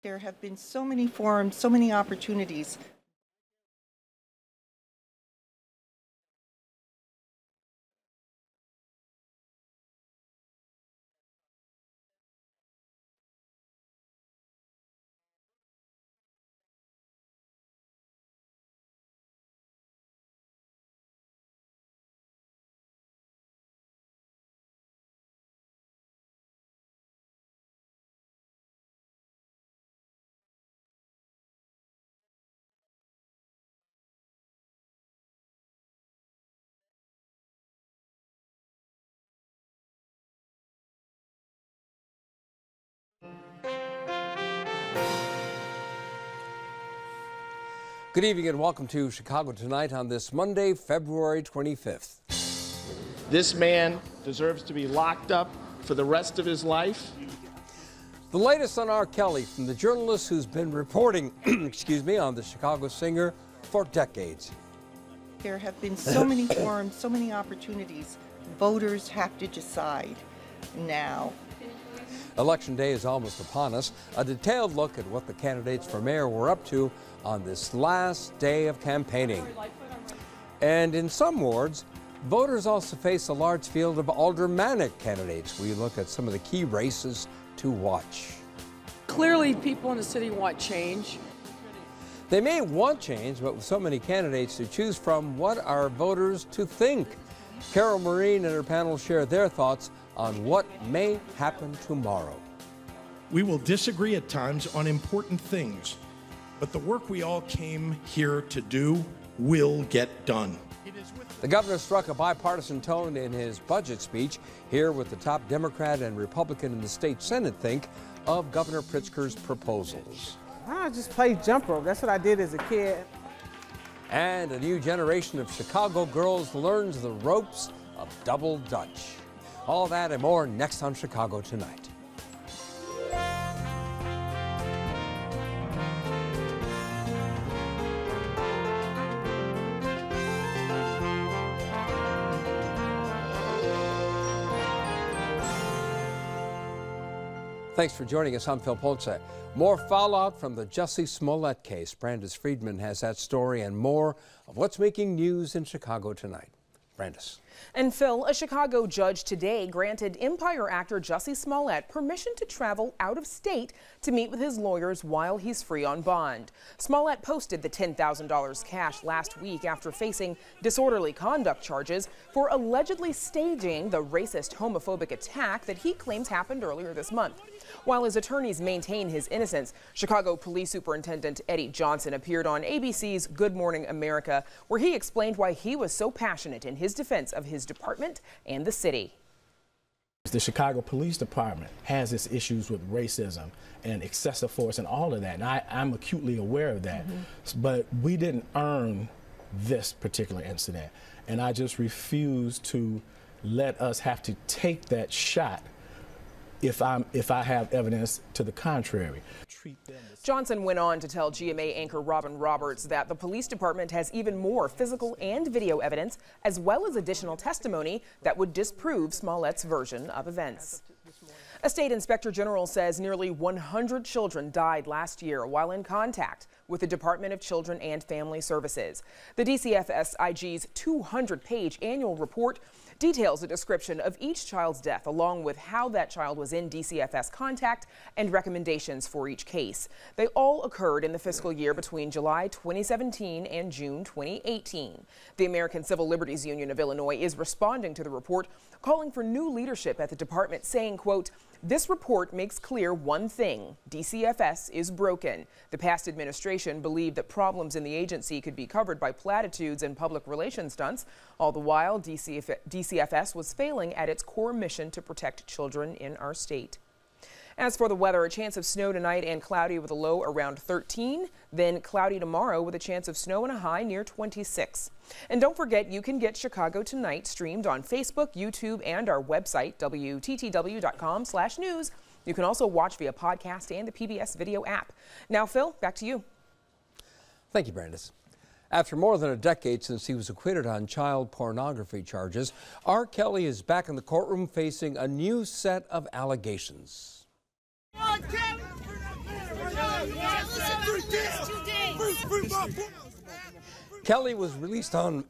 There have been so many forums, so many opportunities. Good evening and welcome to Chicago Tonight on this Monday, February 25th. This man deserves to be locked up for the rest of his life. The latest on R. Kelly from the journalist who's been reporting, on the Chicago singer for decades. There have been so many forums, so many opportunities. Voters have to decide now. Election day is almost upon us. A detailed look at what the candidates for mayor were up to on this last day of campaigning. And in some wards, voters also face a large field of aldermanic candidates. We look at some of the key races to watch. Clearly, people in the city want change. They may want change, but with so many candidates to choose from, what are voters to think? Carol Marine and her panel share their thoughts on what may happen tomorrow. We will disagree at times on important things, but the work we all came here to do will get done. The governor struck a bipartisan tone in his budget speech. Here what the top Democrat and Republican in the state Senate think of Governor Pritzker's proposals. I just played jump rope. That's what I did as a kid. And a new generation of Chicago girls learns the ropes of double dutch. All that and more next on Chicago Tonight. Thanks for joining us. I'm Phil Ponce. More fallout from the Jussie Smollett case. Brandis Friedman has that story and more of what's making news in Chicago tonight. Brandis. And Phil, a Chicago judge today granted Empire actor Jussie Smollett permission to travel out of state to meet with his lawyers while he's free on bond. Smollett posted the $10,000 cash last week after facing disorderly conduct charges for allegedly staging the racist, homophobic attack that he claims happened earlier this month. While his attorneys maintain his innocence, Chicago Police Superintendent Eddie Johnson appeared on ABC's Good Morning America, where he explained why he was so passionate in his defense of his department and the city. The Chicago Police Department has its issues with racism and excessive force and all of that, and I'm acutely aware of that. But we didn't earn this particular incident, and I just refuse to let us have to take that shot if I have evidence to the contrary. Johnson went on to tell GMA anchor Robin Roberts that the police department has even more physical and video evidence, as well as additional testimony that would disprove Smollett's version of events. A state inspector general says nearly 100 children died last year while in contact with the Department of Children and Family Services. The DCFS IG's 200-page annual report details a description of each child's death, along with how that child was in DCFS contact and recommendations for each case. They all occurred in the fiscal year between July 2017 and June 2018. The American Civil Liberties Union of Illinois is responding to the report, calling for new leadership at the department, saying, quote, "This report makes clear one thing: DCFS is broken. The past administration believed that problems in the agency could be covered by platitudes and public relations stunts. All the while, DCFS was failing at its core mission to protect children in our state." As for the weather, a chance of snow tonight and cloudy with a low around 13, then cloudy tomorrow with a chance of snow and a high near 26. And don't forget, you can get Chicago Tonight streamed on Facebook, YouTube, and our website, WTTW.com/news. You can also watch via podcast and the PBS video app. Now, Phil, back to you. Thank you, Brandis. After more than a decade since he was acquitted on child pornography charges, R. Kelly is back in the courtroom facing a new set of allegations. Kelly was released on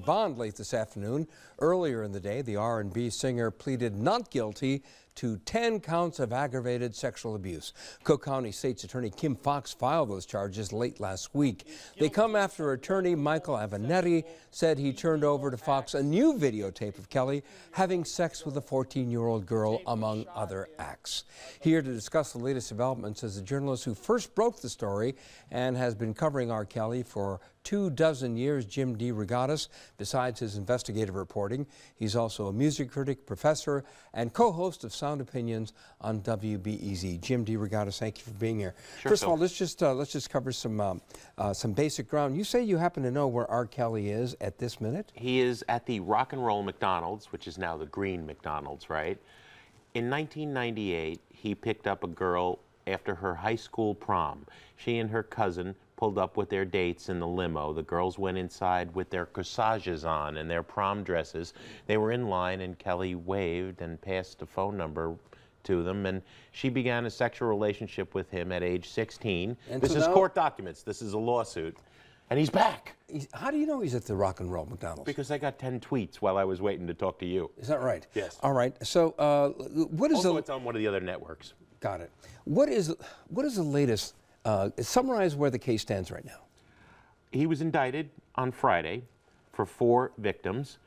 bond late this afternoon. Earlier in the day, the R&B singer pleaded not guilty to 10 counts of aggravated sexual abuse. Cook County State's Attorney Kim Foxx filed those charges late last week. They come after attorney Michael Avenatti said he turned over to Fox a new videotape of Kelly having sex with a 14-year-old girl, among other acts. Here to discuss the latest developments is the journalist who first broke the story and has been covering R. Kelly for 24 years, Jim DeRogatis. Besides his investigative reporting, he's also a music critic, professor, and co-host of Sound Opinions on WBEZ. Jim DeRogatis, thank you for being here. Sure, First of all, let's just cover some basic ground. You say you happen to know where R. Kelly is at this minute? He is at the Rock and Roll McDonald's, which is now the Green McDonald's, right? In 1998, he picked up a girl after her high school prom. She and her cousin pulled up with their dates in the limo. The girls went inside with their corsages on and their prom dresses. They were in line, and Kelly waved and passed a phone number to them, and she began a sexual relationship with him at age 16. And this so is now, court documents. This is a lawsuit. And he's back. How do you know he's at the Rock and Roll McDonald's? Because I got 10 tweets while I was waiting to talk to you. Is that right? Yes. All right. So what is also, it's on one of the other networks. Got it. What is the latest? Summarize where the case stands right now. He was indicted on Friday for 4 victims.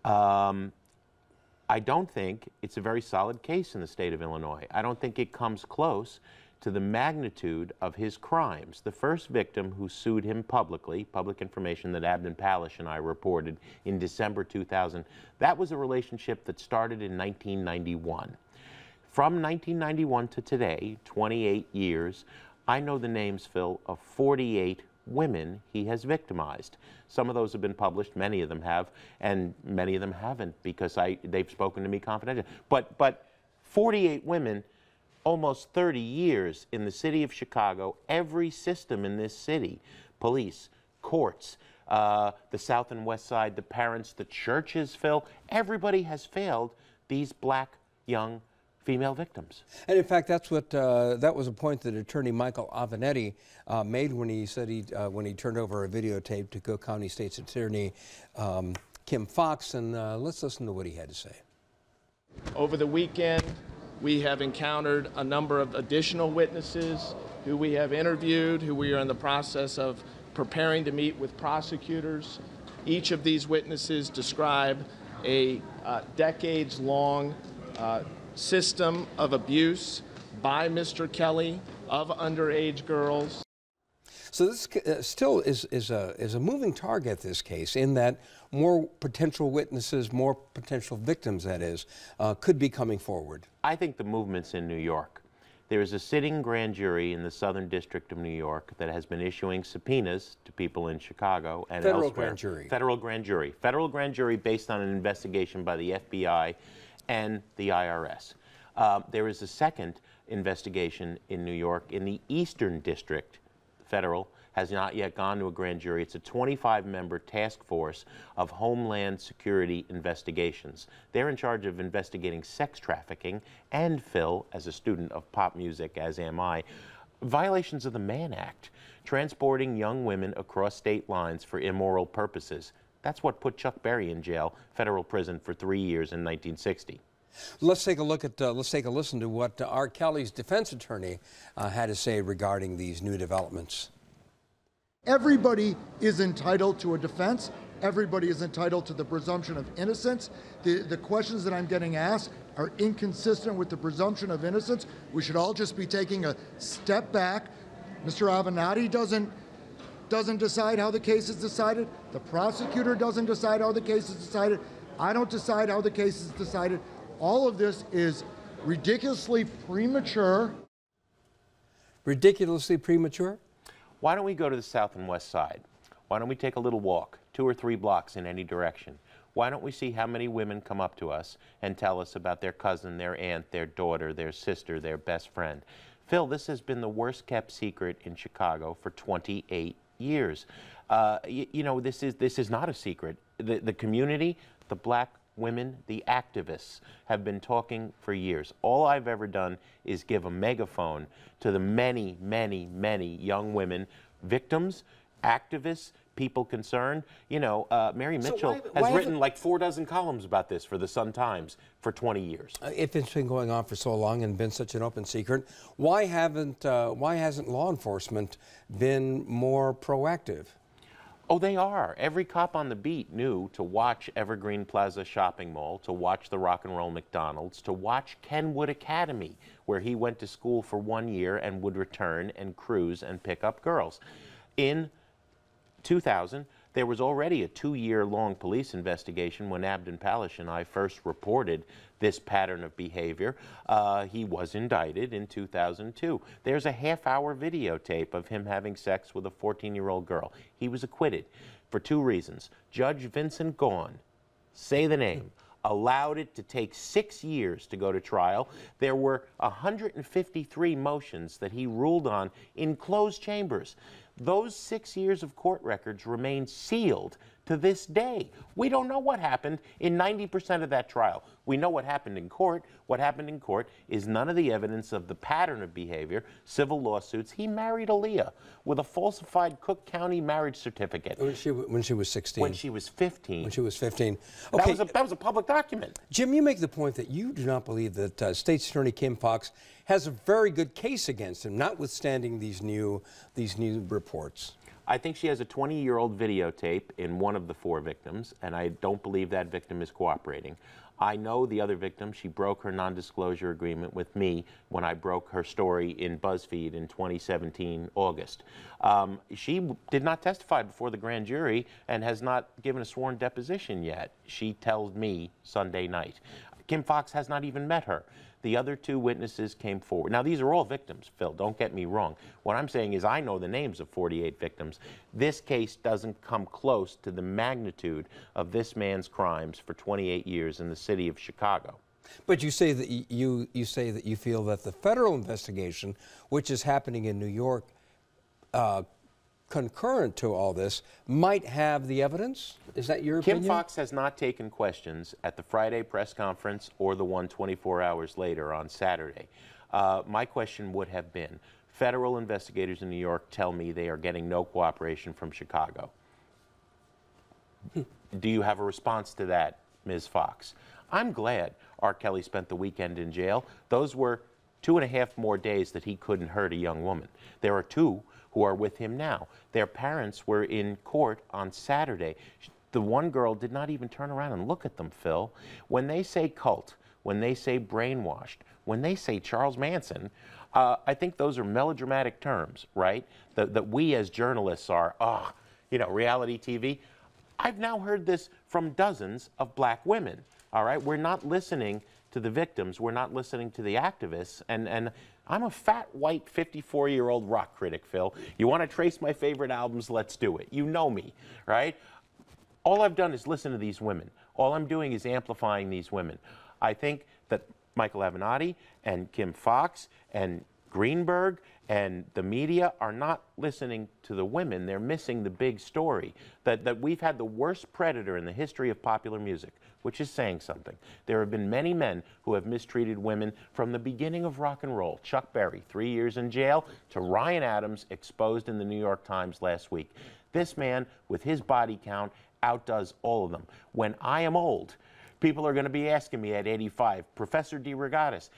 I don't think it's a very solid case in the state of Illinois. I don't think it comes close to the magnitude of his crimes. The first victim who sued him publicly, public information that Abden Palish and I reported in December 2000, that was a relationship that started in 1991. From 1991 to today, 28 years, I know the names, Phil, of 48 women he has victimized. Some of those have been published, many of them have, and many of them haven't because they've spoken to me confidentially. But 48 women, almost 30 years in the city of Chicago, every system in this city, police, courts, the South and West Side, the parents, the churches, Phil, everybody has failed these black young female victims. And in fact, that's what that was a point that attorney Michael Avenatti made when he said when he turned over a videotape to Cook County State's Attorney Kim Foxx, and let's listen to what he had to say. Over the weekend, we have encountered a number of additional witnesses who we have interviewed, who we are in the process of preparing to meet with prosecutors. Each of these witnesses describe a decades-long system of abuse by Mr. Kelly of underage girls. So this still is a moving target, this case, in that more potential witnesses, more potential victims, that is, could be coming forward. I think the movement's in New York. There is a sitting grand jury in the Southern District of New York that has been issuing subpoenas to people in Chicago and Federal elsewhere. grand jury. Federal grand jury. Federal grand jury based on an investigation by the FBI and the IRS. There is a second investigation in New York in the Eastern District. Federal has not yet gone to a grand jury. It's a 25-member task force of Homeland Security investigations. They're in charge of investigating sex trafficking and, Phil, as a student of pop music, as am I, violations of the Mann Act, transporting young women across state lines for immoral purposes. That's what put Chuck Berry in jail, federal prison, for 3 years in 1960. Let's take a look at, let's take a listen to what R. Kelly's defense attorney had to say regarding these new developments. Everybody is entitled to a defense. Everybody is entitled to the presumption of innocence. The questions that I'm getting asked are inconsistent with the presumption of innocence. We should all just be taking a step back. Mr. Avenatti doesn't decide how the case is decided. The prosecutor doesn't decide how the case is decided. I don't decide how the case is decided. All of this is ridiculously premature. Ridiculously premature? Why don't we go to the South and West Side? Why don't we take a little walk, 2 or 3 blocks in any direction? Why don't we see how many women come up to us and tell us about their cousin, their aunt, their daughter, their sister, their best friend? Phil, this has been the worst kept secret in Chicago for 28 years. You know, this is not a secret. The community, the black women, the activists, have been talking for years. All I've ever done is give a megaphone to the many, many, many young women, victims, activists, people concerned. You know, Mary Mitchell has written like 4 dozen columns about this for the Sun-Times for 20 years. If it's been going on for so long and been such an open secret, why hasn't law enforcement been more proactive? Oh, they are. Every cop on the beat knew to watch Evergreen Plaza Shopping Mall, to watch the Rock and Roll McDonald's, to watch Kenwood Academy, where he went to school for 1 year and would return and cruise and pick up girls. In 2000, there was already a 2-year-long police investigation when Abdon Palish and I first reported this pattern of behavior. He was indicted in 2002. There's a half-hour videotape of him having sex with a 14-year-old girl. He was acquitted for 2 reasons. Judge Vincent Gaughan, say the name, allowed it to take 6 years to go to trial. There were 153 motions that he ruled on in closed chambers. Those 6 years of court records remain sealed to this day. We don't know what happened in 90% of that trial. We know what happened in court. What happened in court is none of the evidence of the pattern of behavior, civil lawsuits. He married Aaliyah with a falsified Cook County marriage certificate. When she was 16? When she was 15. When she was 15. Okay. That was a public document. Jim, you make the point that you do not believe that State's Attorney Kim Foxx has a very good case against him, notwithstanding these new reports. I think she has a 20-year-old videotape in one of the 4 victims, and I don't believe that victim is cooperating. I know the other victim. She broke her non-disclosure agreement with me when I broke her story in BuzzFeed in 2017, August. She did not testify before the grand jury and has not given a sworn deposition yet. She tells me Sunday night. Kim Foxx has not even met her. The other 2 witnesses came forward. Now, these are all victims, Phil. Don't get me wrong. What I'm saying is I know the names of 48 victims. This case doesn't come close to the magnitude of this man's crimes for 28 years in the city of Chicago. But you say that you feel that the federal investigation, which is happening in New York, concurrent to all this, might have the evidence? Is that your opinion? Kim Foxx has not taken questions at the Friday press conference or the one 24 hours later on Saturday. My question would have been, federal investigators in New York tell me they are getting no cooperation from Chicago. Do you have a response to that, Ms. Foxx? I'm glad R. Kelly spent the weekend in jail. Those were 2.5 more days that he couldn't hurt a young woman. There are 2 who are with him now. Their parents were in court on Saturday. The one girl did not even turn around and look at them, Phil. When they say cult, when they say brainwashed, when they say Charles Manson, I think those are melodramatic terms, right? That we as journalists are, you know, reality TV. I've now heard this from dozens of black women, all right? We're not listening to the victims. We're not listening to the activists. And I'm a fat, white, 54-year-old rock critic, Phil. You want to trace my favorite albums? Let's do it. You know me, right? All I've done is listen to these women. All I'm doing is amplifying these women. I think that Michael Avenatti and Kim Foxx and Greenberg and the media are not listening to the women. They're missing the big story, that we've had the worst predator in the history of popular music, which is saying something. There have been many men who have mistreated women from the beginning of rock and roll. Chuck Berry, 3 years in jail, to Ryan Adams, exposed in the New York Times last week. This man, with his body count, outdoes all of them. When I am old, people are going to be asking me at 85, Professor DeRogatis,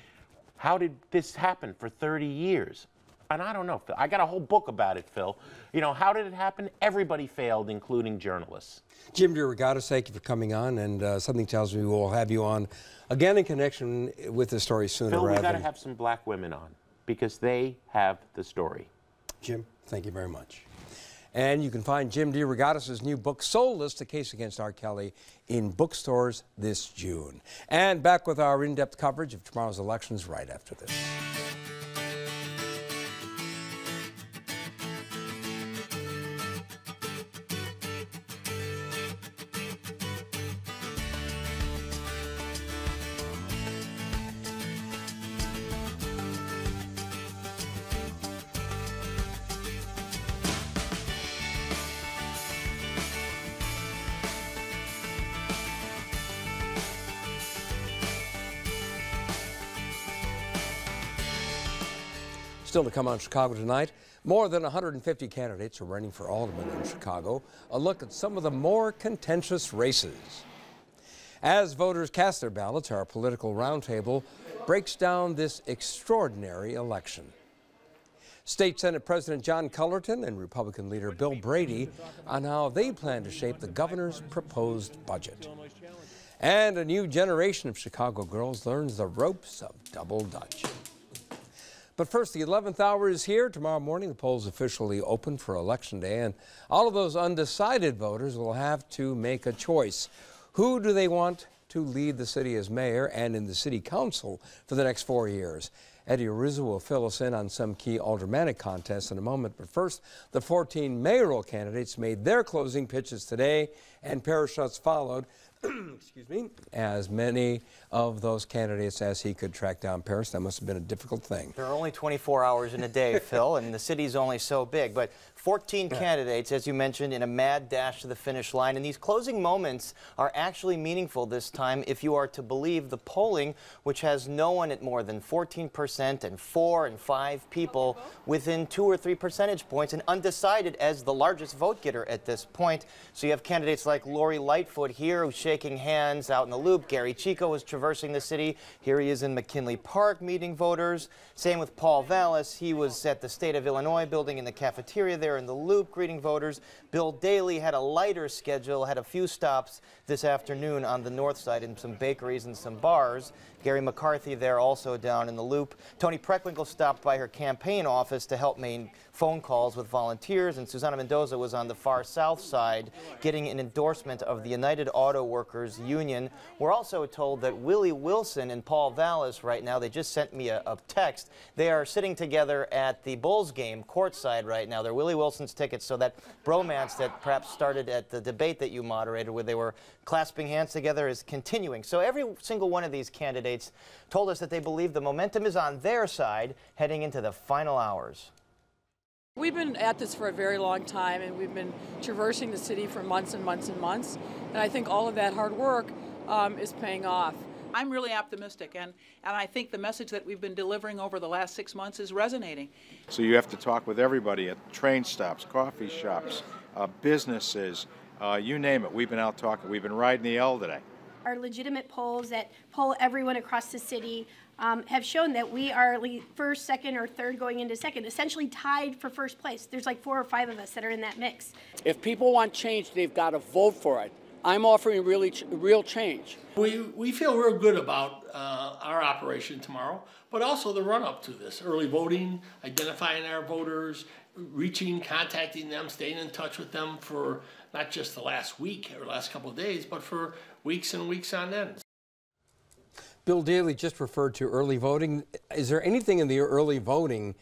how did this happen for 30 years? And I don't know, Phil. I got a whole book about it, Phil. You know, how did it happen? Everybody failed, including journalists. Jim DeRogatis, thank you for coming on, and something tells me we'll have you on again in connection with the story sooner Phil, rather we've got than... to have some black women on, because they have the story. Jim, thank you very much. And you can find Jim DeRogatis' new book, Soulless, The Case Against R. Kelly, in bookstores this June. And back with our in-depth coverage of tomorrow's elections right after this. Still to come on Chicago Tonight, more than 150 candidates are running for alderman in Chicago. A look at some of the more contentious races. As voters cast their ballots, our political roundtable breaks down this extraordinary election. State Senate President John Cullerton and Republican leader Bill Brady on how they plan to shape the governor's proposed budget. And a new generation of Chicago girls learns the ropes of double dutch. But first, the 11th hour is here. Tomorrow morning, the polls officially open for Election Day, and all of those undecided voters will have to make a choice. Who do they want to lead the city as mayor and in the city council for the next 4 years? Eddie Rizzo will fill us in on some key aldermanic contests in a moment. But first, the 14 mayoral candidates made their closing pitches today, and parachutes followed. Excuse me, as many of those candidates as he could track down. Paris, that must have been a difficult thing. There are only 24 hours in a day, Phil, and the city's only so big. But 14 candidates, as you mentioned, in a mad dash to the finish line. And these closing moments are actually meaningful this time if you are to believe the polling, which has no one at more than 14% and 4 and 5 people within 2 or 3 percentage points and undecided as the largest vote getter at this point. So you have candidates like Lori Lightfoot here who's shaking hands out in the Loop. Gary Chico is traversing the city. Here he is in McKinley Park meeting voters. Same with Paul Vallis. He was at the State of Illinois building in the cafeteria there in the Loop greeting voters. Bill Daley had a lighter schedule, had a few stops this afternoon on the north side in some bakeries and some bars. Gary McCarthy there also down in the Loop. Toni Preckwinkle stopped by her campaign office to help make phone calls with volunteers, and Susana Mendoza was on the far south side getting an endorsement of the United Auto Workers Union. We're also told that Willie Wilson and Paul Vallis right now, they just sent me a text, they are sitting together at the Bulls game courtside right now. They're Willie Wilson's tickets, so that bromance that perhaps started at the debate that you moderated where they were clasping hands together is continuing. So every single one of these candidates told us that they believe the momentum is on their side heading into the final hours. We've been at this for a very long time, and we've been traversing the city for months and months and months. And I think all of that hard work is paying off. I'm really optimistic, and I think the message that we've been delivering over the last 6 months is resonating. So you have to talk with everybody at train stops, coffee shops, businesses, you name it. We've been out talking. We've been riding the L today. Our legitimate polls that poll everyone across the city have shown that we are first, second, or third going into second, essentially tied for first place. There's like 4 or 5 of us that are in that mix. If people want change, they've got to vote for it. I'm offering real change. We feel real good about our operation tomorrow, but also the run-up to this. Early voting, identifying our voters, reaching, contacting them, staying in touch with them for not just the last week or last couple of days, but for weeks and weeks on end. Bill Daley just referred to early voting. Is there anything in the early voting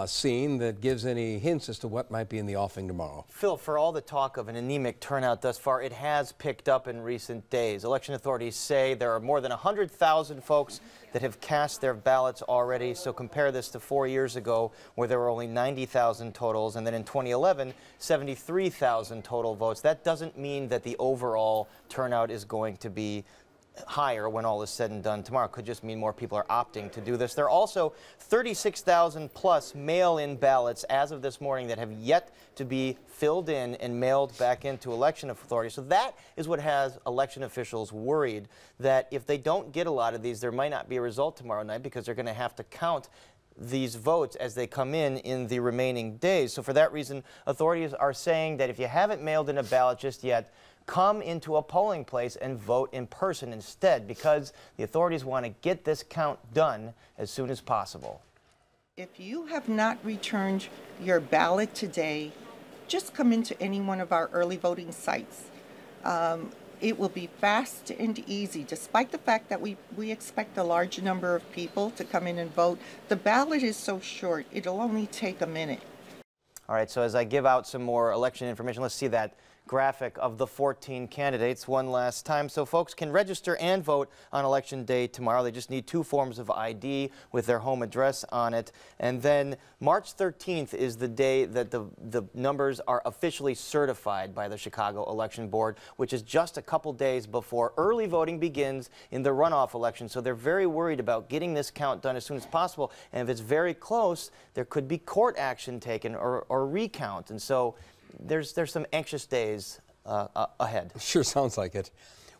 scene that gives any hints as to what might be in the offing tomorrow? Phil, for all the talk of an anemic turnout thus far, it has picked up in recent days. Election authorities say there are more than 100,000 folks that have cast their ballots already. So compare this to 4 years ago where there were only 90,000 totals, and then in 2011, 73,000 total votes. That doesn't mean that the overall turnout is going to be higher when all is said and done tomorrow. It could just mean more people are opting to do this. There are also 36,000 plus mail-in ballots as of this morning that have yet to be filled in and mailed back into election authorities. So that is what has election officials worried, that if they don't get a lot of these, there might not be a result tomorrow night because they're going to have to count these votes as they come in the remaining days. So for that reason, authorities are saying that if you haven't mailed in a ballot just yet, come into a polling place and vote in person instead, because the authorities want to get this count done as soon as possible. If you have not returned your ballot today, just come into any one of our early voting sites. It will be fast and easy, despite the fact that we expect a large number of people to come in and vote. The ballot is so short, it'll only take a minute. All right, so as I give out some more election information, let's see that graphic of the 14 candidates one last time. So folks can register and vote on Election Day tomorrow. They just need 2 forms of ID with their home address on it. And then March 13th is the day that the numbers are officially certified by the Chicago Election Board, which is just a couple days before early voting begins in the runoff election. So they're very worried about getting this count done as soon as possible. And if it's very close, there could be court action taken or recount. And so there's some anxious days ahead. Sure sounds like it.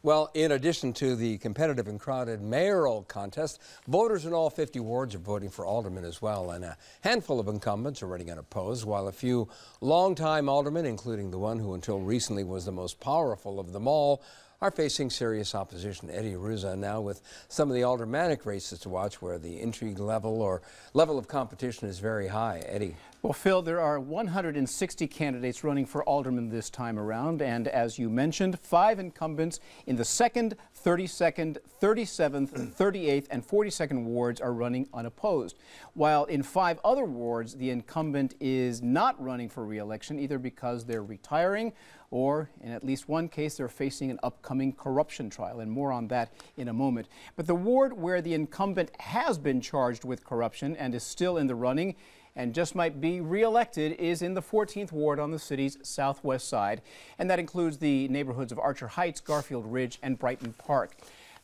Well, in addition to the competitive and crowded mayoral contest, voters in all 50 wards are voting for aldermen as well, and a handful of incumbents are running unopposed, while a few longtime aldermen, including the one who until recently was the most powerful of them all, are facing serious opposition. Eddie Ruza now with some of the aldermanic races to watch where the intrigue level of competition is very high. Eddie. Well, Phil, there are 160 candidates running for alderman this time around, and as you mentioned, 5 incumbents in the 2nd, 32nd, 37th, 38th, and 42nd wards are running unopposed, while in 5 other wards, the incumbent is not running for re-election, either because they're retiring or, in at least one case, they're facing an upcoming corruption trial, and more on that in a moment. But the ward where the incumbent has been charged with corruption and is still in the running and just might be re-elected is in the 14th ward on the city's southwest side, and that includes the neighborhoods of Archer Heights, Garfield Ridge, and Brighton Park.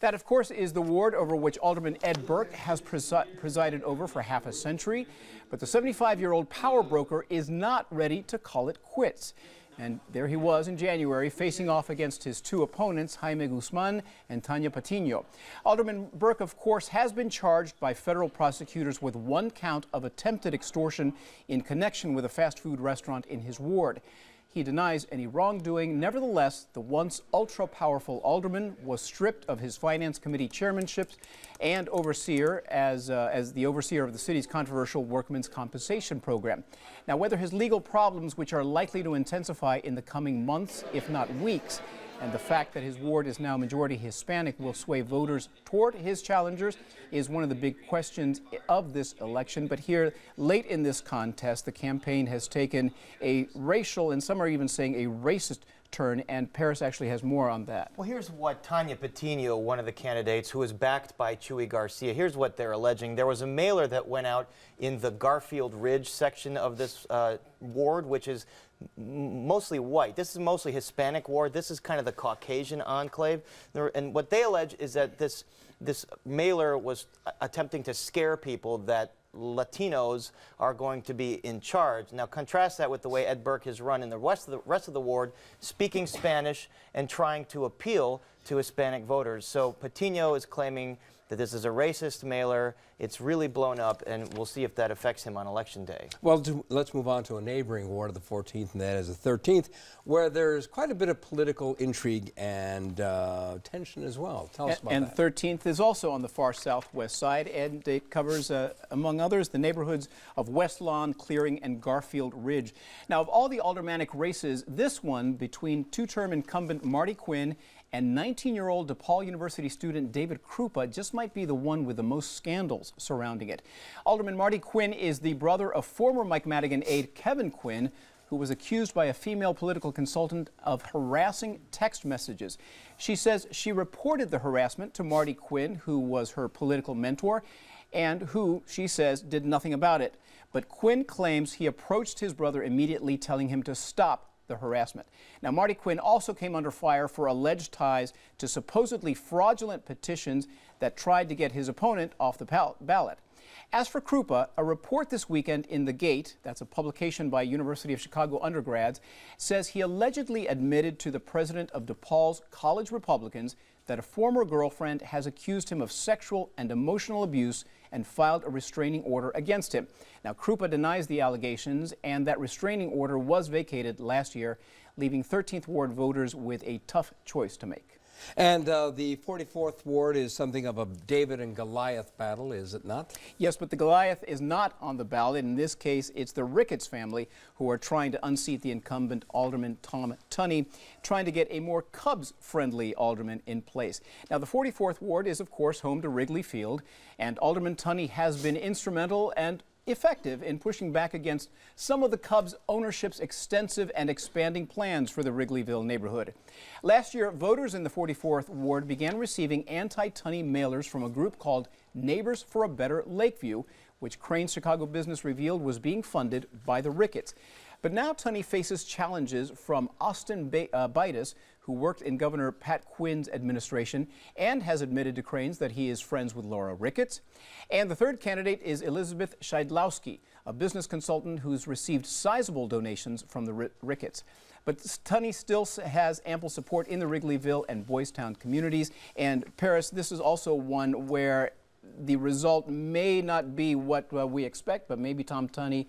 That, of course, is the ward over which Alderman Ed Burke has presided over for half a century, but the 75-year-old power broker is not ready to call it quits. And there he was in January, facing off against his 2 opponents, Jaime Guzman and Tanya Patino. Alderman Burke, of course, has been charged by federal prosecutors with 1 count of attempted extortion in connection with a fast food restaurant in his ward. He denies any wrongdoing. Nevertheless, the once ultra-powerful alderman was stripped of his Finance Committee chairmanship and overseer as the overseer of the city's controversial workmen's compensation program. Now, whether his legal problems, which are likely to intensify in the coming months, if not weeks, and the fact that his ward is now majority Hispanic will sway voters toward his challengers is one of the big questions of this election. But here, late in this contest, the campaign has taken a racial, and some are even saying a racist turn, and Paris actually has more on that. Well, here's what Tanya Patino, one of the candidates who is backed by Chuy Garcia, here's what they're alleging. There was a mailer that went out in the Garfield Ridge section of this ward, which is mostly white. This is mostly Hispanic ward. This is kind of the Caucasian enclave. And what they allege is that this mailer was attempting to scare people that Latinos are going to be in charge. Now contrast that with the way Ed Burke has run in the rest of the ward, speaking Spanish and trying to appeal to Hispanic voters. So Patino is claiming that this is a racist mailer. It's really blown up, and we'll see if that affects him on Election Day. Well, let's move on to a neighboring ward of the 14th, and that is the 13th, where there's quite a bit of political intrigue and tension as well. Tell us about that. And 13th is also on the far southwest side, and it covers, among others, the neighborhoods of West Lawn, Clearing, and Garfield Ridge. Now, of all the aldermanic races, this one between 2-term incumbent Marty Quinn and 19-year-old DePaul University student David Krupa just might be the one with the most scandals surrounding it. Alderman Marty Quinn is the brother of former Mike Madigan aide Kevin Quinn, who was accused by a female political consultant of harassing text messages. She says she reported the harassment to Marty Quinn, who was her political mentor, and who, she says, did nothing about it. But Quinn claims he approached his brother immediately, telling him to stop the harassment. Now, Marty Quinn also came under fire for alleged ties to supposedly fraudulent petitions that tried to get his opponent off the ballot. As for Krupa, a report this weekend in The Gate, that's a publication by University of Chicago undergrads, says he allegedly admitted to the president of DePaul's College Republicans that a former girlfriend has accused him of sexual and emotional abuse and filed a restraining order against him. Now, Krupa denies the allegations, and that restraining order was vacated last year, leaving 13th Ward voters with a tough choice to make. And the 44th Ward is something of a David and Goliath battle, is it not? Yes, but the Goliath is not on the ballot. In this case, it's the Ricketts family who are trying to unseat the incumbent Alderman Tom Tunney, trying to get a more Cubs-friendly alderman in place. Now, the 44th Ward is, of course, home to Wrigley Field, and Alderman Tunney has been instrumental and effective in pushing back against some of the Cubs' ownership's extensive and expanding plans for the Wrigleyville neighborhood. Last year, voters in the 44th Ward began receiving anti-Tunney mailers from a group called Neighbors for a Better Lakeview, which Crain's Chicago Business revealed was being funded by the Ricketts. But now Tunney faces challenges from Austin Bitus, who worked in Governor Pat Quinn's administration and has admitted to Crain's that he is friends with Laura Ricketts. And the third candidate is Elizabeth Scheidlowski, a business consultant who's received sizable donations from the Ricketts. But Tunney still has ample support in the Wrigleyville and Boys Town communities. And Paris, this is also one where the result may not be what we expect, but maybe Tom Tunney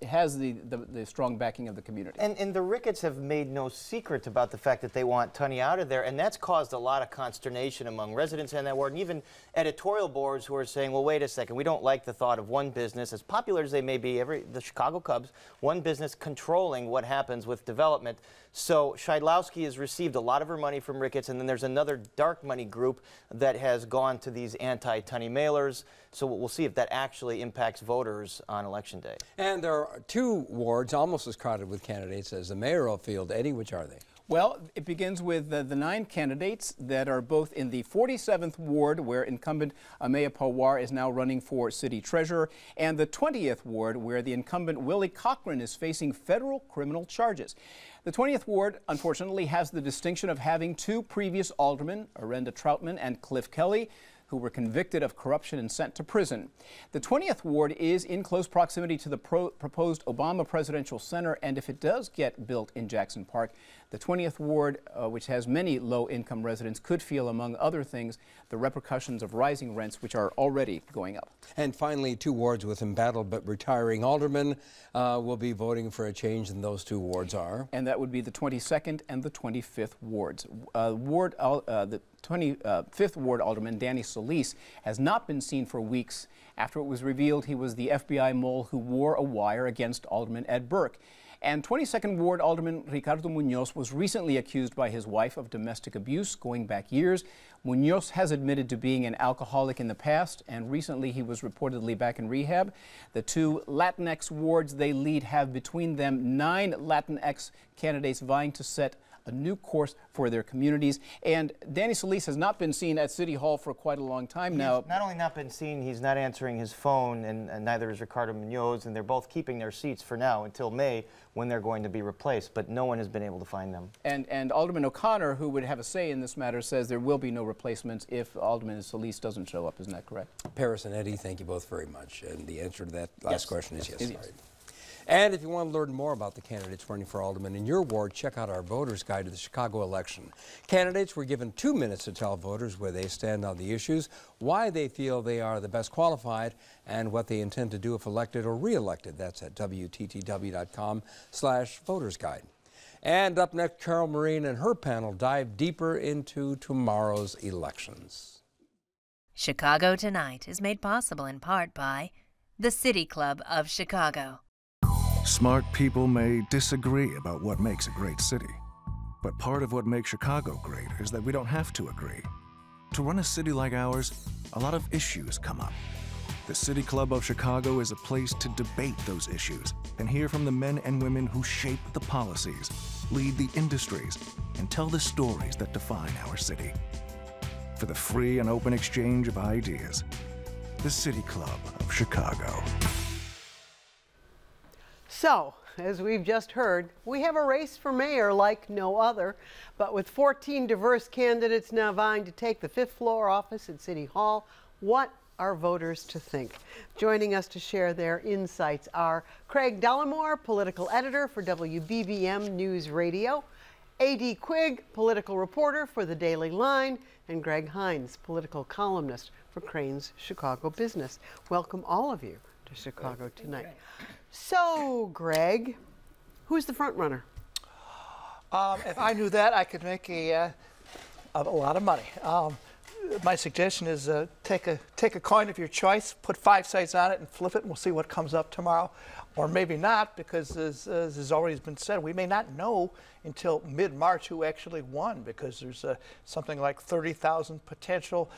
has the strong backing of the community. And the Ricketts have made no secret about the fact that they want Tunney out of there, and that's caused a lot of consternation among residents in that ward, and even editorial boards who are saying, well, wait a second, we don't like the thought of one business, as popular as they may be, the Chicago Cubs, one business controlling what happens with development. So Scheidlowski has received a lot of her money from Ricketts, and then there's another dark money group that has gone to these anti-Tunney mailers. So we'll see if that actually impacts voters on Election Day. And there are two wards almost as crowded with candidates as the mayoral field. Eddie, which are they? Well, it begins with the 9 candidates that are both in the 47th Ward, where incumbent Amaya Pawar is now running for city treasurer, and the 20th Ward, where the incumbent Willie Cochran is facing federal criminal charges. The 20th Ward, unfortunately, has the distinction of having 2 previous aldermen, Arenda Troutman and Cliff Kelly, who were convicted of corruption and sent to prison. The 20th Ward is in close proximity to the proposed Obama Presidential Center, and if it does get built in Jackson Park, the 20th Ward, which has many low-income residents, could feel, among other things, the repercussions of rising rents, which are already going up. And finally, 2 wards with embattled but retiring aldermen will be voting for a change, and those 2 wards are? And that would be the 22nd and the 25th wards. The 25th Ward Alderman Danny Solis has not been seen for weeks after it was revealed he was the FBI mole who wore a wire against Alderman Ed Burke. And 22nd Ward Alderman Ricardo Munoz was recently accused by his wife of domestic abuse going back years. Munoz has admitted to being an alcoholic in the past, and recently he was reportedly back in rehab. The 2 Latinx wards they lead have between them 9 Latinx candidates vying to set a new course for their communities. And Danny Solis has not been seen at City Hall for quite a long time now. He's not only not been seen, he's not answering his phone, and neither is Ricardo Munoz, and they're both keeping their seats for now until May, when they're going to be replaced, but no one has been able to find them. And Alderman O'Connor, who would have a say in this matter, says there will be no replacements if Alderman Solis doesn't show up. Isn't that correct? Paris and Eddie, thank you both very much. And the answer to that last question is yes. Yes. Right. And if you want to learn more about the candidates running for alderman in your ward, check out our voter's guide to the Chicago election. Candidates were given 2 minutes to tell voters where they stand on the issues, why they feel they are the best qualified, and what they intend to do if elected or re-elected. That's at WTTW.com/votersguide. And up next, Carol Marine and her panel dive deeper into tomorrow's elections. Chicago Tonight is made possible in part by the City Club of Chicago. Smart people may disagree about what makes a great city, but part of what makes Chicago great is that we don't have to agree. To run a city like ours, a lot of issues come up. The City Club of Chicago is a place to debate those issues and hear from the men and women who shape the policies, lead the industries, and tell the stories that define our city. For the free and open exchange of ideas, the City Club of Chicago. So, as we've just heard, we have a race for mayor like no other, but with 14 diverse candidates now vying to take the 5th floor office at City Hall, what are voters to think? Joining us to share their insights are Craig Dellamore, political editor for WBBM News Radio, A.D. Quigg, political reporter for The Daily Line, and Greg Hines, political columnist for Crain's Chicago Business. Welcome all of you to Chicago Tonight. So, Greg, who's the front runner? If I knew that, I could make a lot of money. My suggestion is take a coin of your choice, put 5 sides on it, and flip it, and we'll see what comes up tomorrow. Or maybe not, because as has already been said, we may not know until mid-March who actually won, because there's something like 30,000 potential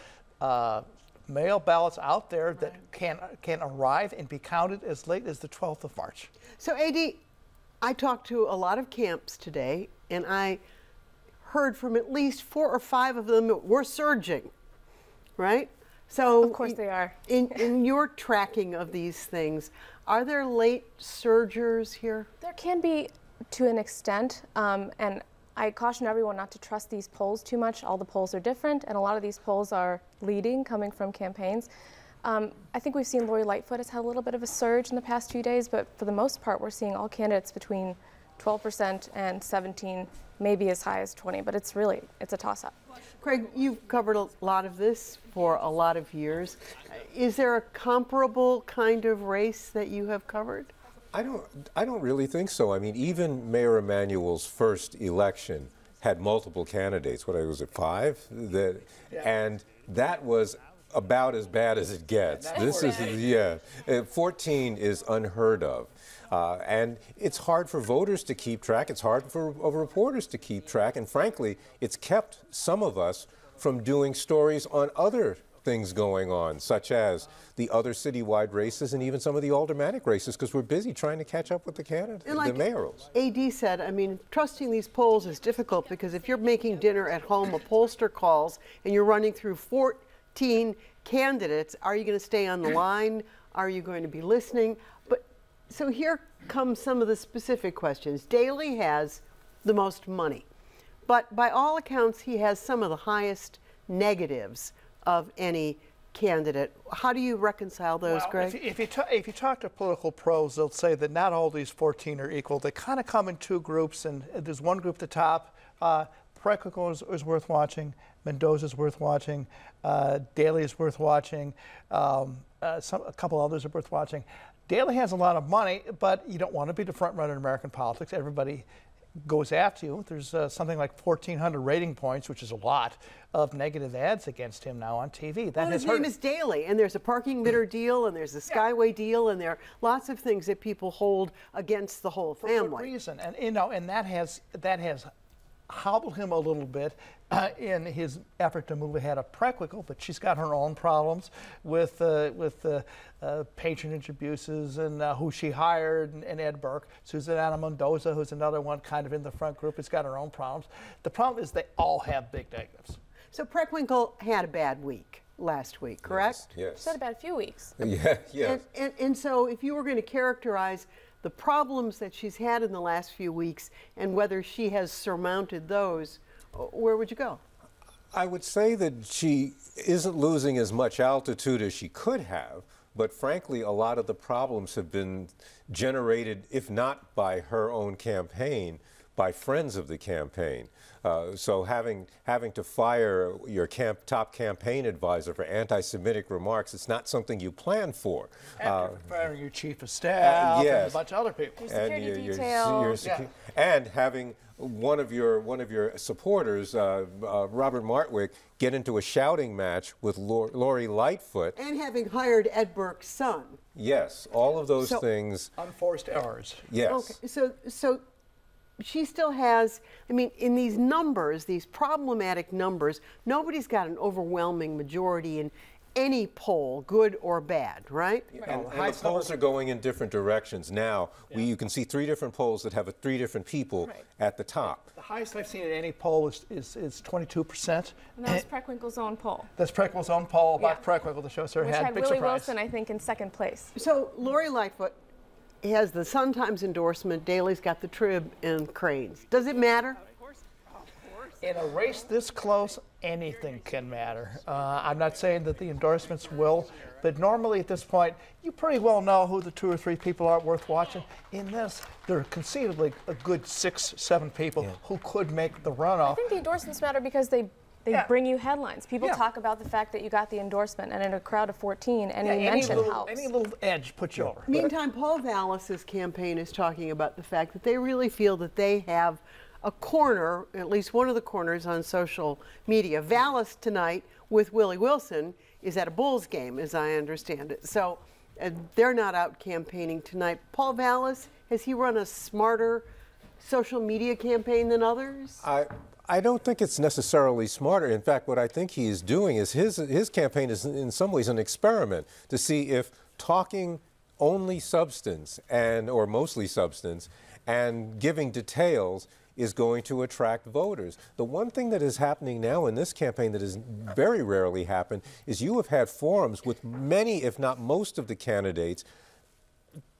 mail ballots out there that can arrive and be counted as late as the 12th of March. So, AD, I talked to a lot of camps today, and I heard from at least 4 or 5 of them that were surging, right? So, of course they are. In your tracking of these things, are there late surgers here? There can be to an extent, and I caution everyone not to trust these polls too much. All the polls are different, and a lot of these polls are leading, coming from campaigns. I think we've seen Lori Lightfoot has had a little bit of a surge in the past few days, but for the most part, we're seeing all candidates between 12% and 17%, maybe as high as 20%, but it's a toss-up. Craig, you've covered a lot of this for a lot of years. Is there a comparable kind of race that you have covered? I don't really think so. I mean, even Mayor Emanuel's first election had multiple candidates. What was it, 5? And that was about as bad as it gets. This is 14 is unheard of. And it's hard for voters to keep track. It's hard for reporters to keep track. And frankly, it's kept some of us from doing stories on other things going on, such as the other citywide races and even some of the aldermanic races, because we're busy trying to catch up with the candidates, the mayorals. AD said, I mean, trusting these polls is difficult because if you're making dinner at home, a pollster calls, and you're running through 14 candidates, are you going to stay on the line? Are you going to be listening? But so here comes some of the specific questions. Daley has the most money, but by all accounts, he has some of the highest negatives of any candidate. How do you reconcile those, Greg? If you talk to political pros, they'll say that not all these 14 are equal. They kind of come in 2 groups, and there's one group at the top. Preckwinkle is worth watching. Mendoza is worth watching. Daley is worth watching. A couple others are worth watching. Daley has a lot of money, but you don't want to be the front runner in American politics. Everybody goes after you. There's something like 1,400 rating points, which is a lot of negative ads against him now on TV. Well, his name is Daley, and there's a parking meter deal, and there's a Skyway deal, and there are lots of things that people hold against the whole family. For good reason, and and that has hobbled him a little bit in his effort to move ahead of Preckwinkle, but she's got her own problems with patronage abuses and who she hired and Ed Burke. Susanna Mendoza, who's another one kind of in the front group, has got her own problems. The problem is they all have big negatives. So Preckwinkle had a bad week last week, correct? Yes. She's had a bad few weeks. Yes. And so if you were going to characterize the problems that she's had in the last few weeks and whether she has surmounted those, where would you go? I would say that she isn't losing as much altitude as she could have, but frankly, a lot of the problems have been generated, if not by her own campaign, by friends of the campaign. So having to fire your top campaign advisor for anti-Semitic remarks, it's not something you plan for. After firing your chief of staff yes. and a bunch of other people. Your security detail. And having one of your supporters, Robert Martwick, get into a shouting match with Lori Lightfoot. And having hired Ed Burke's son. Yes, all of those things. Unforced errors. Yes. Okay, so she still has, I mean, in these numbers, these problematic numbers, nobody's got an overwhelming majority in any poll, good or bad, right? And the polls are going in different directions now. You can see 3 different polls that have 3 different people at the top. The highest I've seen in any poll is 22%. And that was Preckwinkle's own poll. That's Preckwinkle's own poll about Preckwinkle that shows her Which had had big Willie surprise. Wilson, I think, in 2nd place. So Lori Lightfoot has the Sun-Times endorsement. Daley's got the Trib and Cranes. Does it matter? In a race this close, anything can matter. I'm not saying that the endorsements will, but normally at this point, you pretty well know who the 2 or 3 people are worth watching. In this, there are conceivably a good 6, 7 people who could make the runoff. I think the endorsements matter because they bring you headlines. People talk about the fact that you got the endorsement, and in a crowd of 14, any mention helps. Any little edge puts you over. Meantime, Paul Vallis's campaign is talking about the fact that they really feel that they have a corner, at least one of the corners on social media. Vallis tonight with Willie Wilson is at a Bulls game, as I understand it. So they're not out campaigning tonight. Paul Vallis, has he run a smarter social media campaign than others? I don't think it's necessarily smarter. In fact, what I think he is doing is his campaign is in some ways an experiment to see if talking only substance or mostly substance and giving details is going to attract voters. The one thing that is happening now in this campaign that has very rarely happened is you have had forums with many, if not most, of the candidates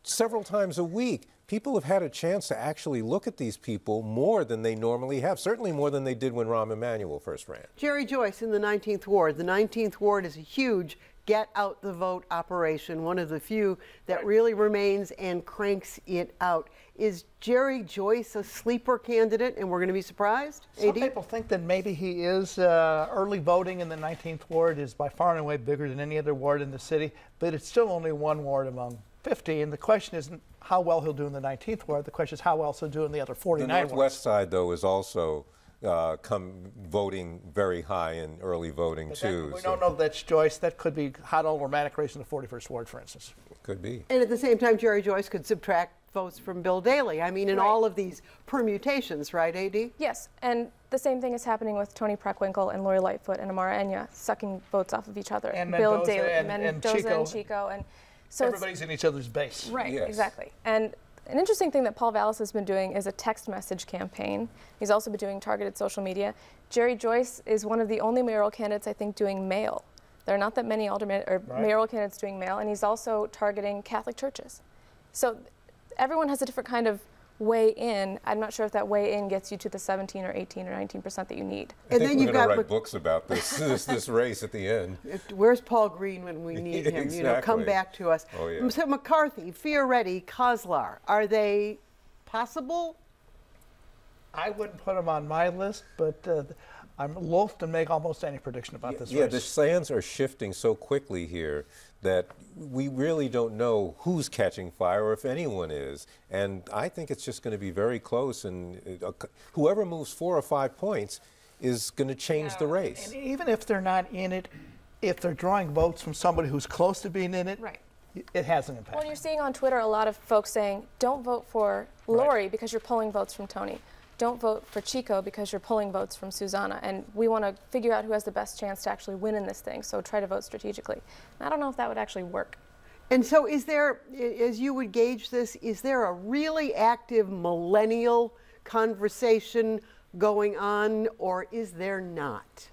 several times a week. People have had a chance to actually look at these people more than they normally have, certainly more than they did when Rahm Emanuel first ran. Jerry Joyce in the 19th Ward. The 19th Ward is a huge get out the vote operation, one of the few that really remains and cranks it out. Is Jerry Joyce a sleeper candidate and we're going to be surprised? Some people think that maybe he is. Early voting in the 19th Ward is by far and away bigger than any other ward in the city, but it's still only one ward among 50, and the question isn't how well he'll do in the 19th ward. The question is how well he'll do in the other 49 wards. The Northwest side, though, is also voting very high in early voting, too. We don't know that's Joyce. That could be hot automatic race in the 41st ward, for instance. Could be. And at the same time, Jerry Joyce could subtract votes from Bill Daley. I mean, in all of these permutations, right, AD? Yes, and the same thing is happening with Tony Preckwinkle and Lori Lightfoot and Amara Enya sucking votes off of each other. And Bill Mendoza Daley, and Mendoza and Chico. And so everybody's in each other's base. Right, yes. Exactly. And an interesting thing that Paul Vallis has been doing is a text message campaign. He's also been doing targeted social media. Jerry Joyce is one of the only mayoral candidates, I think, doing mail. There are not that many mayoral candidates doing mail, and he's also targeting Catholic churches. So everyone has a different kind of way in. I'm not sure if that way in gets you to the 17 or 18 or 19% that you need. I think we're going to write books about this race at the end. Where's Paul Green when we need him? Exactly. You know, come back to us. Oh, yeah. So McCarthy, Fioretti, Kozlar, are they possible? I wouldn't put them on my list, but I'm loath to make almost any prediction about this race. Yeah, the sands are shifting so quickly here that we really don't know who's catching fire or if anyone is. And I think it's just going to be very close, and whoever moves 4 or 5 points is going to change the race. And even if they're not in it, if they're drawing votes from somebody who's close to being in it, it has an impact. Well, you're seeing on Twitter a lot of folks saying, don't vote for Lori because you're pulling votes from Tony. Don't vote for Chico because you're pulling votes from Susanna. And we want to figure out who has the best chance to actually win in this thing, so try to vote strategically. And I don't know if that would actually work. And so is there, as you would gauge this, is there a really active millennial conversation going on, or is there not?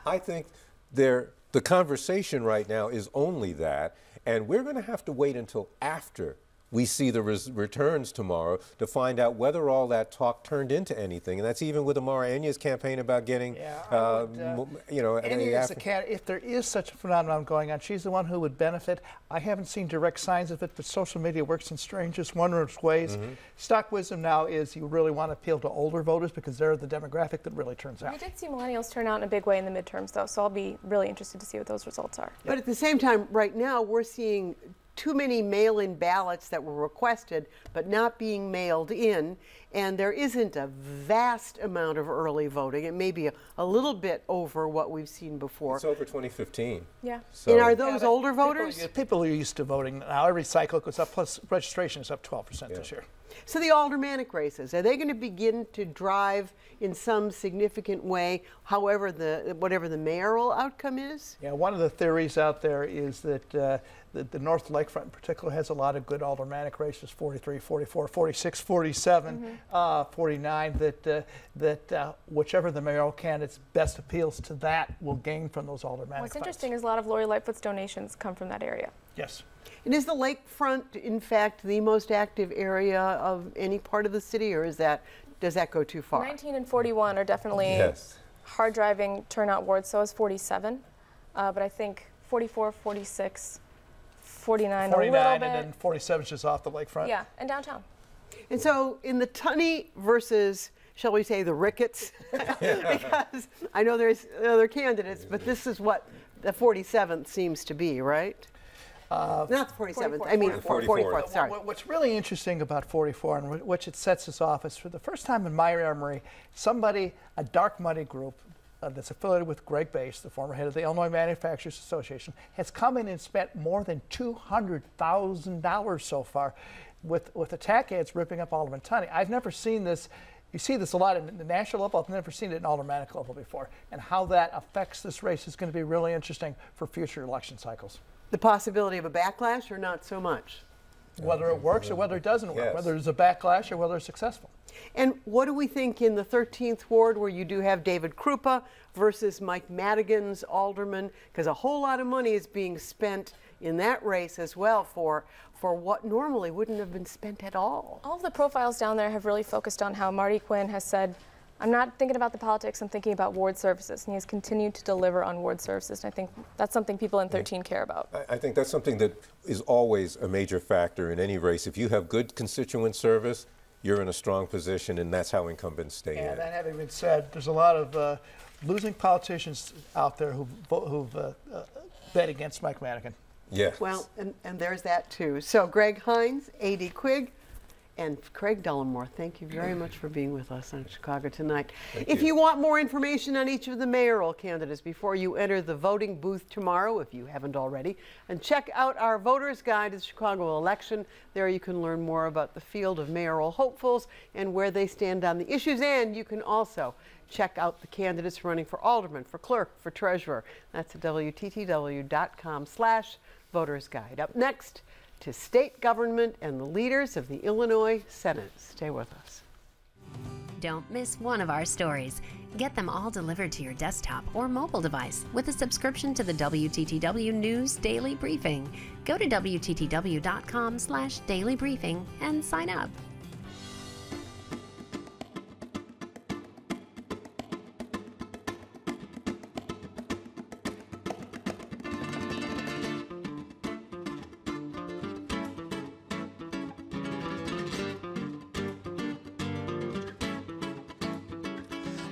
I think the conversation right now is only that, and we're going to have to wait until after we see the returns tomorrow to find out whether all that talk turned into anything. And that's even with Amara Enya's campaign about getting, you know, if there is such a phenomenon going on, she's the one who would benefit. I haven't seen direct signs of it, but social media works in strangest, wondrous ways. Stock wisdom now is you really want to appeal to older voters because they're the demographic that really turns out. We did see millennials turn out in a big way in the midterms, though, so I'll be really interested to see what those results are. But at the same time, right now, we're seeing too many mail-in ballots that were requested but not being mailed in, and there isn't a vast amount of early voting. It may be a little bit over what we've seen before. It's over 2015. Yeah. So and are those older voters? People are used to voting now. Every cycle goes up, plus registration is up 12% this year. So the aldermanic races, are they going to begin to drive in some significant way, however whatever the mayoral outcome is? Yeah, one of the theories out there is that the North Lakefront in particular has a lot of good aldermanic races, 43, 44, 46, 47, 49, that whichever the mayoral candidate's best appeals to that will gain from those aldermanic What's fights. interesting is a lot of Lori Lightfoot's donations come from that area. Yes. And is the lakefront, in fact, the most active area of any part of the city, or does that go too far? 19 and 41 are definitely hard driving turnout wards, so is 47. But I think 44, 46, 49 a little bit. And then 47 is just off the lakefront. Yeah, and downtown. And so in the Tunney versus, shall we say, the Ricketts, because I know there's other candidates, but this is what the 47th seems to be, right? Not the 47th, I mean 44th, sorry. What's really interesting about 44 and which it sets us off is for the first time in my memory, a dark money group that's affiliated with Greg Bass, the former head of the Illinois Manufacturers Association, has come in and spent more than $200,000 so far with attack ads ripping up Alderman Tunney. I've never seen this You see this a lot at the national level. I've never seen it at an aldermanic level before. And how that affects this race is going to be really interesting for future election cycles. The possibility of a backlash or not so much? Whether it works or whether it doesn't work, whether there's a backlash or whether it's successful. And what do we think in the 13th Ward, where you do have David Krupa versus Mike Madigan's alderman? Because a whole lot of money is being spent in that race as well for what normally wouldn't have been spent at all. All of the profiles down there have really focused on how Marty Quinn has said, I'm not thinking about the politics, I'm thinking about ward services. And he has continued to deliver on ward services. And I think that's something people in 13 care about. I think that's something that is always a major factor in any race. If you have good constituent service, you're in a strong position, and that's how incumbents stay in. And that having been said, there's a lot of losing politicians out there who've bet against Mike Madigan. Yes. Well, and there's that too. So Greg Hines, A.D. Quigg, and Craig Dellamore, thank you very much for being with us on Chicago Tonight. If you want more information on each of the mayoral candidates before you enter the voting booth tomorrow, if you haven't already, and check out our Voter's Guide to the Chicago election. There you can learn more about the field of mayoral hopefuls and where they stand on the issues, and you can also check out the candidates running for alderman, for clerk, for treasurer. That's at WTTW.com/Voter's Guide. Up next, to state government and the leaders of the Illinois Senate. Stay with us. Don't miss one of our stories. Get them all delivered to your desktop or mobile device with a subscription to the WTTW News Daily Briefing. Go to WTTW.com/Daily Briefing and sign up.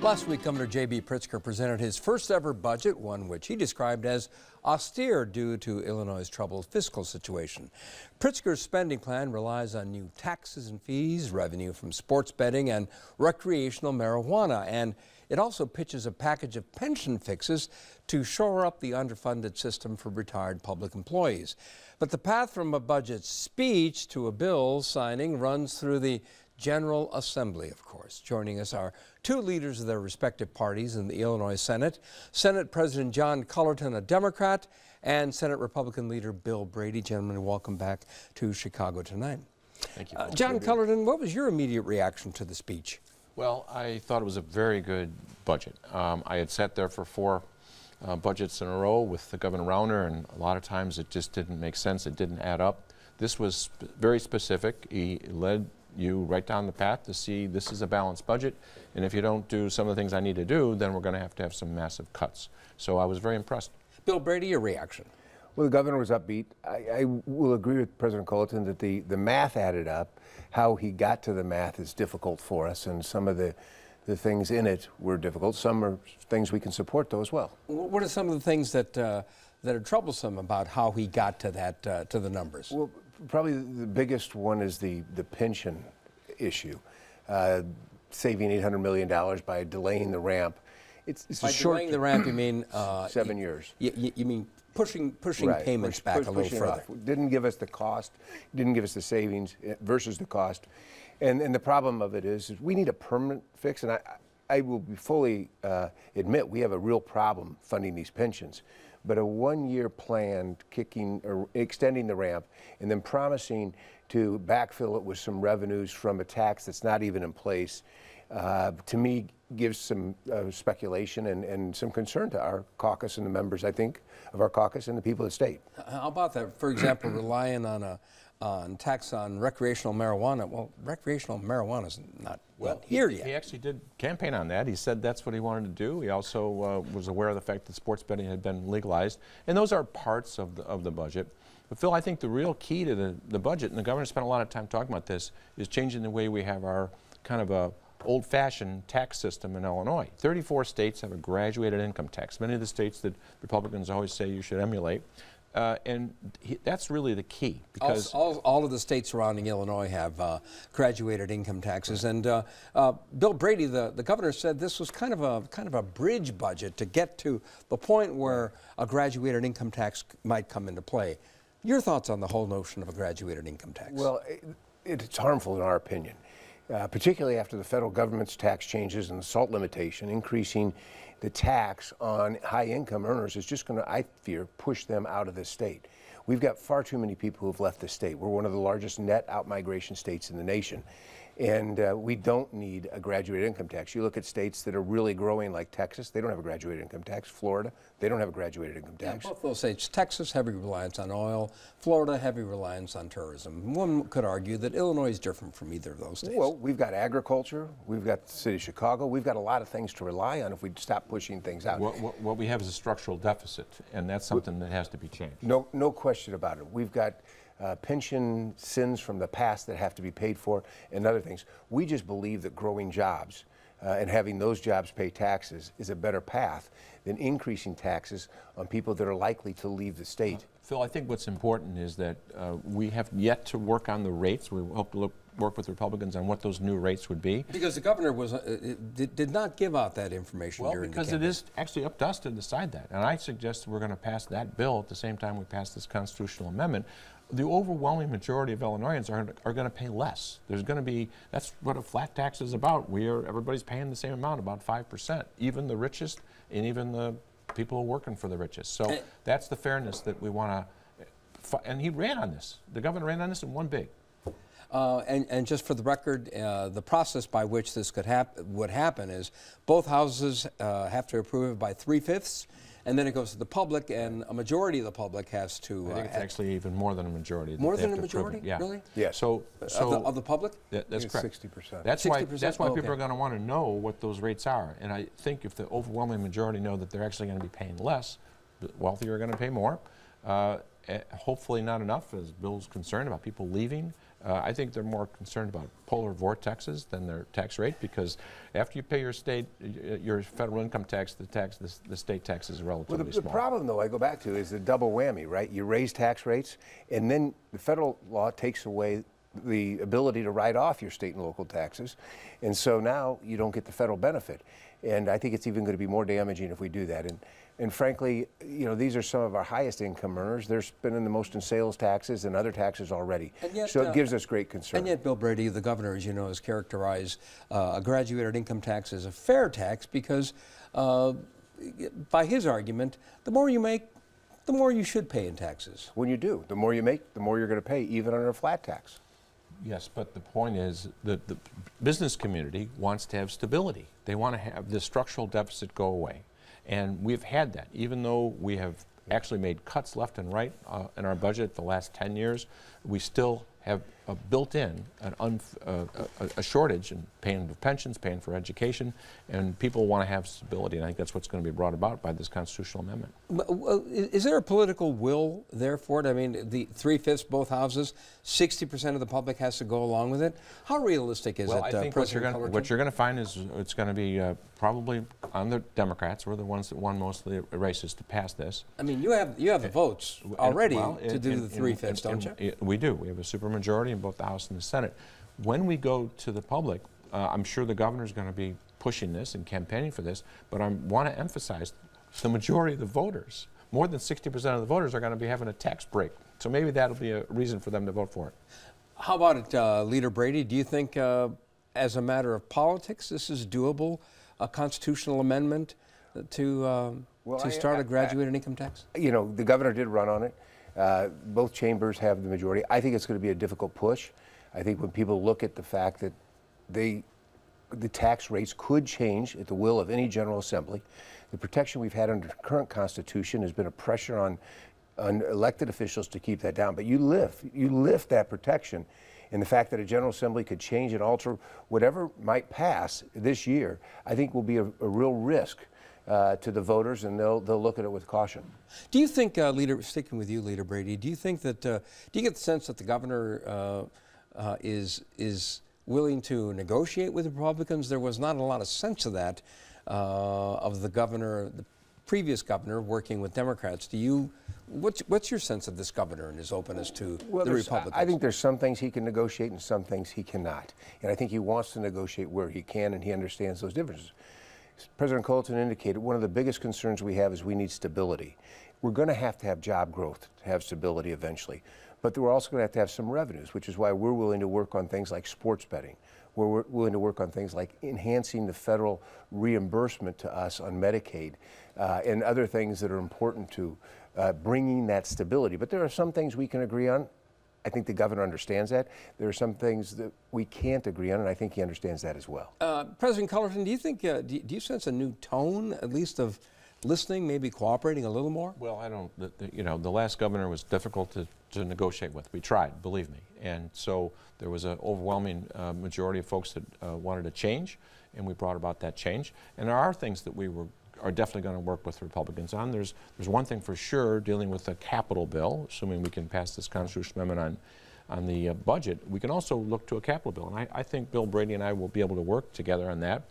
Last week, Governor J.B. Pritzker presented his first ever budget, one which he described as austere due to Illinois' troubled fiscal situation. Pritzker's spending plan relies on new taxes and fees, revenue from sports betting and recreational marijuana, and it also pitches a package of pension fixes to shore up the underfunded system for retired public employees. But the path from a budget speech to a bill signing runs through the General Assembly, of course. Joining us are two leaders of their respective parties in the Illinois Senate, Senate President John Cullerton, a Democrat, and Senate Republican leader Bill Brady. Gentlemen, welcome back to Chicago Tonight. Thank you. John Cullerton, what was your immediate reaction to the speech? Well, I thought it was a very good budget. I had sat there for four budgets in a row with the Governor Rauner, and a lot of times it just didn't make sense. It didn't add up. This was very specific. He led you right down the path to see this is a balanced budget, and if you don't do some of the things I need to do, then we're going to have some massive cuts. So I was very impressed. Bill Brady, your reaction? Well, the governor was upbeat. I will agree with President Cullerton that the math added up. How he got to the math is difficult for us, and some of the things in it were difficult. Some are things we can support, though, as well. What are some of the things that are troublesome about how he got to that to the numbers? Well, probably the biggest one is the pension issue. Saving $800 million by delaying the ramp. It's by a short delaying the ramp, you mean 7 years. You mean pushing right. Payments back a little further. Didn't give us the cost, didn't give us the savings versus the cost. And the problem of it is we need a permanent fix, and I will be fully admit we have a real problem funding these pensions. But a one-year plan extending the ramp and then promising to backfill it with some revenues from a tax that's not even in place, to me gives some speculation and some concern to our caucus and the members, I think, of our caucus and the people of the state. How about that, for example, relying on tax on recreational marijuana? Well, recreational marijuana is not here yet. He actually did campaign on that. He said that's what he wanted to do. He also was aware of the fact that sports betting had been legalized, and those are parts of the budget. But Phil, I think the real key to the budget, and the governor spent a lot of time talking about this, is changing the way we have our kind of a old-fashioned tax system in Illinois. 34 states have a graduated income tax, many of the states that Republicans always say you should emulate. And that's really the key, because all of the states surrounding Illinois have graduated income taxes. And Bill Brady, the governor, said this was kind of a bridge budget to get to the point where a graduated income tax might come into play. Your thoughts on the whole notion of a graduated income tax? Well, it's harmful in our opinion. particularly after the federal government's tax changes and the SALT limitation. Increasing the tax on high-income earners is just going to, I fear, push them out of this state. We've got far too many people who have left the state. We're one of the largest net out-migration states in the nation. And we don't need a graduated income tax. You look at states that are really growing like Texas, they don't have a graduated income tax. Florida, they don't have a graduated income tax. Both those states, Texas, heavy reliance on oil, Florida, heavy reliance on tourism. One could argue that Illinois is different from either of those states. Well, we've got agriculture, we've got the city of Chicago, we've got a lot of things to rely on if we stop pushing things out. What we have is a structural deficit, and that's something that has to be changed. No question about it. We've got pension sins from the past that have to be paid for and other things. We just believe that growing jobs and having those jobs pay taxes is a better path than increasing taxes on people that are likely to leave the state. Phil, I think what's important is that we have yet to work on the rates. We hope to work with Republicans on what those new rates would be. Because the governor was did not give out that information during the campaign. Because it is actually up to us to decide that. And I suggest we're going to pass that bill at the same time we pass this constitutional amendment. The overwhelming majority of Illinoisans are going to pay less. There's going to be, that's what a flat tax is about. Everybody's paying the same amount, about 5%, even the richest and even the people who are working for the richest. So that's the fairness that we want to, and he ran on this. The governor ran on this and won big. And just for the record, the process by which this would happen is both houses have to approve it by 3/5, and then it goes to the public, and a majority of the public has to. I think it's actually even more than a majority. More than a majority? Yeah. Really? Yeah. So of the public? That's correct. 60%. That's why people are going to want to know what those rates are. And I think if the overwhelming majority know that they're actually going to be paying less, the wealthier are going to pay more. Hopefully not enough, as Bill's concerned about people leaving. I think they're more concerned about polar vortexes than their tax rate, because after you pay your federal income tax, the state tax is relatively small. The problem, though, I go back to is the double whammy, right? You raise tax rates, and then the federal law takes away the ability to write off your state and local taxes, and so now you don't get the federal benefit. And I think it's even going to be more damaging if we do that. And frankly, you know, these are some of our highest income earners. They're spending the most in sales taxes and other taxes already. Yet, so it gives us great concern. And yet, Bill Brady, the governor, as you know, has characterized a graduated income tax as a fair tax because, by his argument, the more you make, the more you should pay in taxes. When you do, the more you make, the more you're going to pay, even under a flat tax. Yes, but the point is that the business community wants to have stability. They want to have the structural deficit go away. And we've had that. Even though we have actually made cuts left and right in our budget the last 10 years, we still have built in a shortage in paying for pensions, paying for education, and people want to have stability. And I think that's what's going to be brought about by this constitutional amendment. Is there a political will there for it? I mean, the 3/5, both houses, 60% of the public has to go along with it. How realistic is it? I think what you're going to find is it's going to be probably on the Democrats. We're the ones that won most of the races to pass this. I mean, you have the votes already to do the 3/5, don't you? We do. We have a supermajority in both the House and the Senate. When we go to the public, I'm sure the governor's going to be pushing this and campaigning for this, but I want to emphasize the majority of the voters, more than 60% of the voters, are going to be having a tax break. So maybe that'll be a reason for them to vote for it. How about it, Leader Brady? Do you think, as a matter of politics, this is doable, a constitutional amendment to start a graduated income tax? You know, the governor did run on it. Both chambers have the majority. I think it's going to be a difficult push. I think when people look at the fact that the tax rates could change at the will of any General Assembly, the protection we've had under the current Constitution has been a pressure on elected officials to keep that down. But you lift that protection, and the fact that a General Assembly could change and alter whatever might pass this year, I think will be a real risk to the voters, and they'll look at it with caution. Do you think, sticking with you, Leader Brady, do you think that, do you get the sense that the governor is willing to negotiate with Republicans? There was not a lot of sense of that, of the governor, the previous governor, working with Democrats. What's your sense of this governor and his openness to the Republicans? I think there's some things he can negotiate and some things he cannot. And I think he wants to negotiate where he can, and he understands those differences. President Colton indicated one of the biggest concerns we have is we need stability. We're going to have job growth to have stability eventually. but we're also going to have some revenues, which is why we're willing to work on things like sports betting. We're willing to work on things like enhancing the federal reimbursement to us on Medicaid and other things that are important to bringing that stability. But there are some things we can agree on. I think the governor understands that. There are some things that we can't agree on, and I think he understands that as well. President Cullerton, do you think, do you sense a new tone, at least of listening, maybe cooperating a little more? Well, I don't, you know, the last governor was difficult to negotiate with. We tried, believe me. And so there was an overwhelming majority of folks that wanted a change, and we brought about that change. And there are things that we are definitely going to work with Republicans on. There's one thing for sure, dealing with the capital bill, assuming we can pass this constitutional amendment on the budget. We can also look to a capital bill, and I think Bill Brady and I will be able to work together on that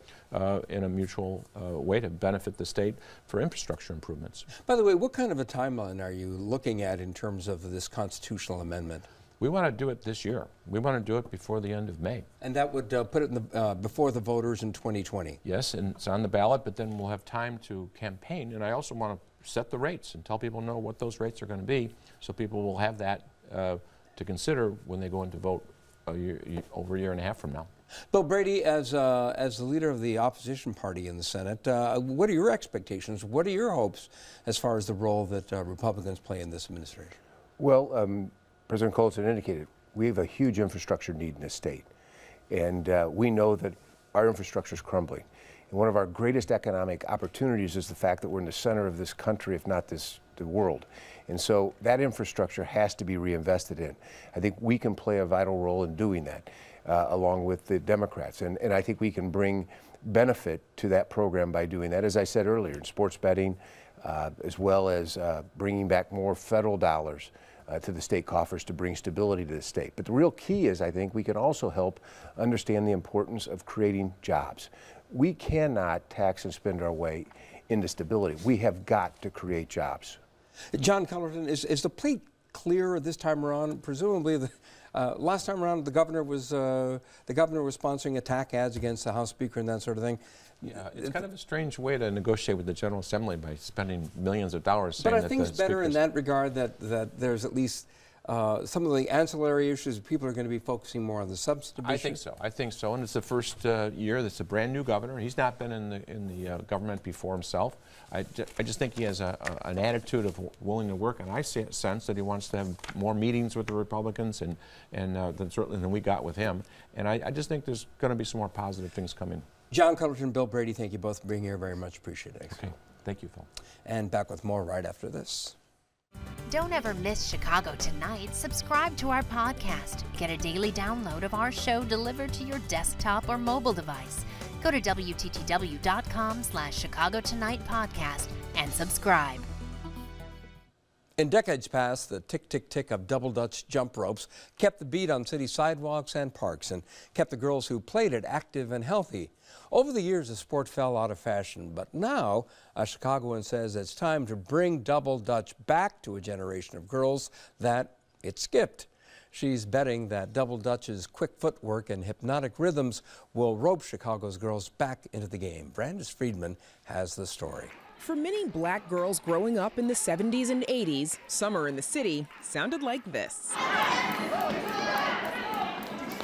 in a mutual way to benefit the state for infrastructure improvements. By the way, what kind of a timeline are you looking at in terms of this constitutional amendment? We want to do it this year. We want to do it before the end of May. And that would put it in the, before the voters in 2020? Yes, and it's on the ballot, but then we'll have time to campaign. And I also want to set the rates and tell people know what those rates are going to be, so people will have that to consider when they go in to vote over a year and a half from now. Bill Brady, as the leader of the opposition party in the Senate, what are your expectations? What are your hopes as far as the role that Republicans play in this administration? Well, President Cullerton indicated, we have a huge infrastructure need in this state. And we know that our infrastructure is crumbling. And one of our greatest economic opportunities is the fact that we're in the center of this country, if not the world. And so that infrastructure has to be reinvested in. I think we can play a vital role in doing that, along with the Democrats. And I think we can bring benefit to that program by doing that, as I said earlier, in sports betting, as well as bringing back more federal dollars to the state coffers to bring stability to the state. But the real key is, I think, we can also help understand the importance of creating jobs. We cannot tax and spend our way into stability. We have got to create jobs. John Cullerton, is the plate clearer this time around? Presumably, the last time around, the governor was sponsoring attack ads against the House Speaker and that sort of thing. Yeah, it's kind of a strange way to negotiate with the General Assembly by spending millions of dollars. But I think it's better in that regard that there's at least some of the ancillary issues. People are going to be focusing more on the substantive issues. I think so. I think so. And it's the first year that's a brand new governor. He's not been in the government before himself. I just think he has an attitude of willing to work, and I sense that he wants to have more meetings with the Republicans and certainly than we got with him. And I just think there's going to be some more positive things coming. John Cullerton, Bill Brady, thank you both for being here. Very much appreciated. Okay. Thank you, Phil. And back with more right after this. Don't ever miss Chicago Tonight. Subscribe to our podcast. Get a daily download of our show delivered to your desktop or mobile device. Go to WTTW.com/Chicago Tonight Podcast and subscribe. In decades past, the tick-tick-tick of double Dutch jump ropes kept the beat on city sidewalks and parks and kept the girls who played it active and healthy. Over the years, the sport fell out of fashion, but now a Chicagoan says it's time to bring double Dutch back to a generation of girls that it skipped. She's betting that double Dutch's quick footwork and hypnotic rhythms will rope Chicago's girls back into the game. Brandis Friedman has the story. For many black girls growing up in the 70s and 80s, summer in the city sounded like this.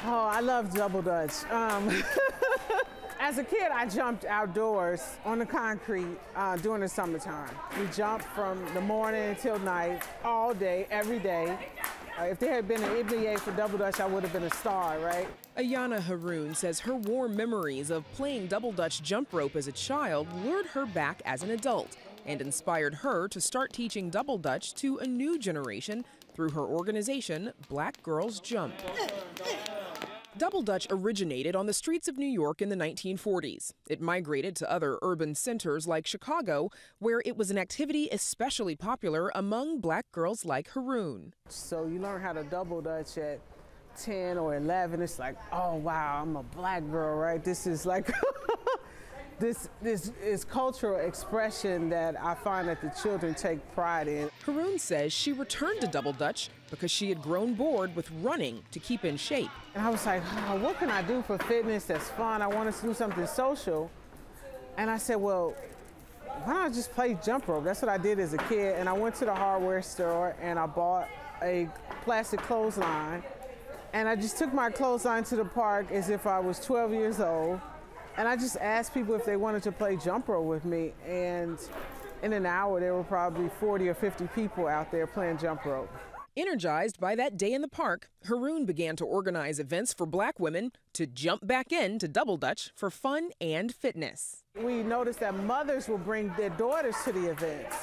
Oh, I love double Dutch. As a kid, I jumped outdoors on the concrete during the summertime. We jumped from the morning until night, all day, every day. If there had been an NBA for double Dutch, I would have been a star, right? Ayana Haroon says her warm memories of playing double Dutch jump rope as a child lured her back as an adult and inspired her to start teaching double Dutch to a new generation through her organization, Black Girls Jump. Double Dutch originated on the streets of New York in the 1940s. It migrated to other urban centers like Chicago, where it was an activity especially popular among black girls like Haroon. So you learn how to double Dutch at 10 or 11. It's like, oh wow, I'm a black girl, right? This is like, this is cultural expression that I find that the children take pride in. Haroon says she returned to double Dutch because she had grown bored with running to keep in shape. And I was like, oh, what can I do for fitness that's fun? I want to do something social. And I said, well, why don't I just play jump rope? That's what I did as a kid. And I went to the hardware store and I bought a plastic clothesline. And I just took my clothesline to the park as if I was 12 years old. And I just asked people if they wanted to play jump rope with me. And in an hour, there were probably 40 or 50 people out there playing jump rope. Energized by that day in the park, Haroon began to organize events for Black women to jump back into Double Dutch for fun and fitness. We noticed that mothers will bring their daughters to the events.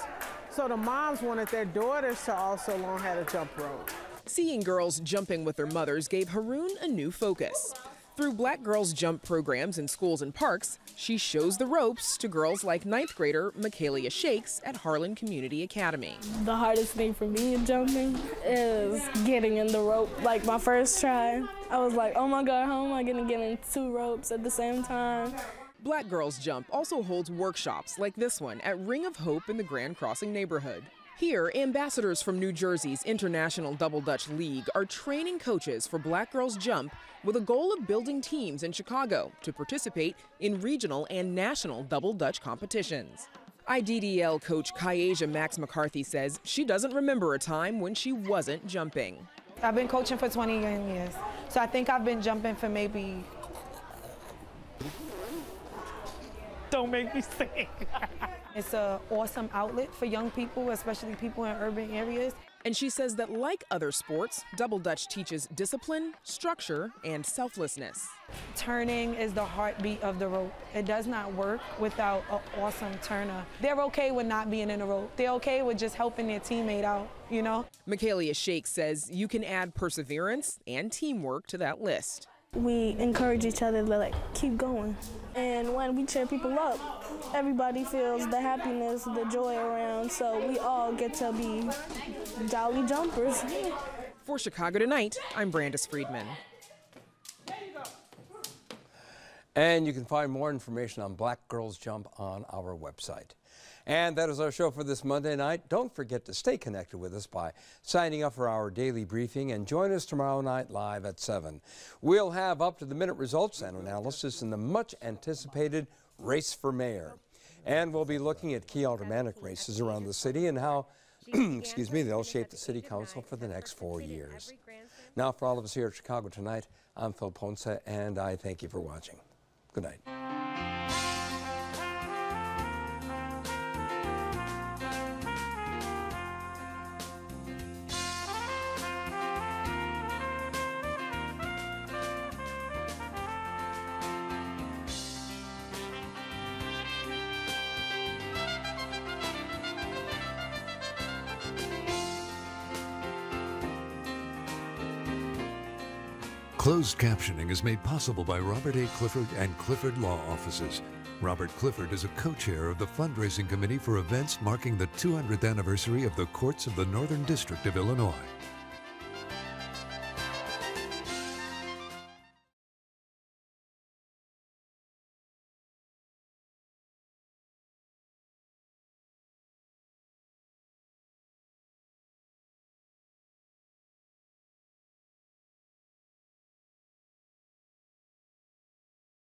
So the moms wanted their daughters to also learn how to jump rope. Seeing girls jumping with their mothers gave Haroon a new focus. Through Black Girls Jump programs in schools and parks, she shows the ropes to girls like 9th grader Michaelia Shakes at Harlan Community Academy. The hardest thing for me in jumping is getting in the rope. Like my first try, I was like, oh my God, how am I gonna get in 2 ropes at the same time? Black Girls Jump also holds workshops like this one at Ring of Hope in the Grand Crossing neighborhood. Here, ambassadors from New Jersey's International Double Dutch League are training coaches for Black Girls Jump with a goal of building teams in Chicago to participate in regional and national Double Dutch competitions. IDDL coach Kyasia Max McCarthy says she doesn't remember a time when she wasn't jumping. I've been coaching for 20 years, so I think I've been jumping for maybe... Don't make me sing. It's an awesome outlet for young people, especially people in urban areas. And she says that like other sports, Double Dutch teaches discipline, structure, and selflessness. Turning is the heartbeat of the rope. It does not work without an awesome turner. They're okay with not being in the rope. They're okay with just helping their teammate out, you know? Michaelia Shakes says you can add perseverance and teamwork to that list. We encourage each other to keep going. And when we cheer people up, everybody feels the happiness, the joy around, so we all get to be jolly jumpers. For Chicago Tonight, I'm Brandis Friedman. And you can find more information on Black Girls Jump on our website. And that is our show for this Monday night. Don't forget to stay connected with us by signing up for our daily briefing and join us tomorrow night live at 7. We'll have up-to-the-minute results and analysis in the much-anticipated race for mayor. And we'll be looking at key aldermanic races around the city and how, excuse me, they'll shape the city council for the next 4 years. Now, for all of us here at Chicago Tonight, I'm Phil Ponce, and I thank you for watching. Good night. Closed captioning is made possible by Robert A. Clifford and Clifford Law Offices. Robert Clifford is a co-chair of the fundraising committee for events marking the 200th anniversary of the Courts of the Northern District of Illinois.